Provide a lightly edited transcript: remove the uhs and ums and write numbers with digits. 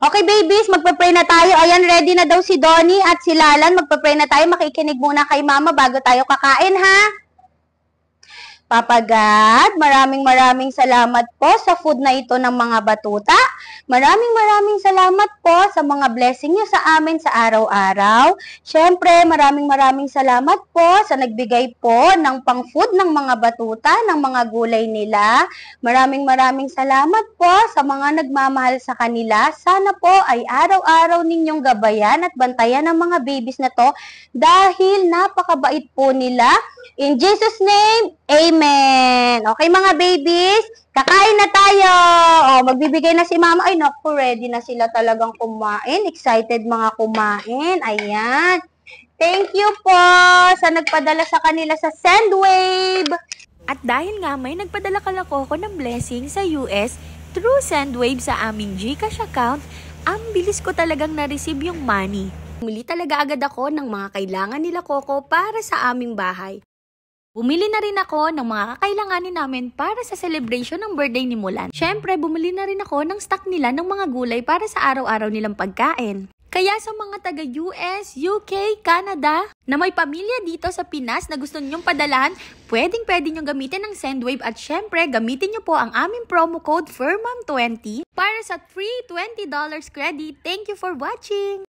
Okay, babies, magpa-pray na tayo. Ayan, ready na daw si Donnie at si Lalan. Magpa-pray na tayo. Makikinig muna kay Mama bago tayo kakain, ha? Papa God, maraming salamat po sa food na ito ng mga batuta. Maraming salamat po sa mga blessing niyo sa amin sa araw-araw. Siyempre, maraming salamat po sa nagbigay po ng pang-food ng mga batuta, ng mga gulay nila. Maraming salamat po sa mga nagmamahal sa kanila. Sana po ay araw-araw ninyong gabayan at bantayan ng mga babies na to dahil napakabait po nila. In Jesus' name, Amen. Okay mga babies, kakain na tayo. Magbibigay na si Mama. Ay naku, ready na sila talagang kumain. Excited mga kumain. Ayan. Thank you po sa nagpadala sa kanila sa Sendwave. At dahil nga may nagpadala kalakoko ng blessing sa US through Sendwave sa aming GCash account, ang bilis ko talagang na-receive yung money. Bumili talaga agad ako ng mga kailangan nila Coco para sa aming bahay. Bumili na rin ako ng mga kakailanganin namin para sa celebration ng birthday ni Mulan. Siyempre, bumili na rin ako ng stock nila ng mga gulay para sa araw-araw nilang pagkain. Kaya sa mga taga-US, UK, Canada, na may pamilya dito sa Pinas na gusto ninyong padalahan, pwede nyong gamitin ng Sendwave at syempre, gamitin nyo po ang aming promo code FURMOM20 para sa free $20 credit. Thank you for watching!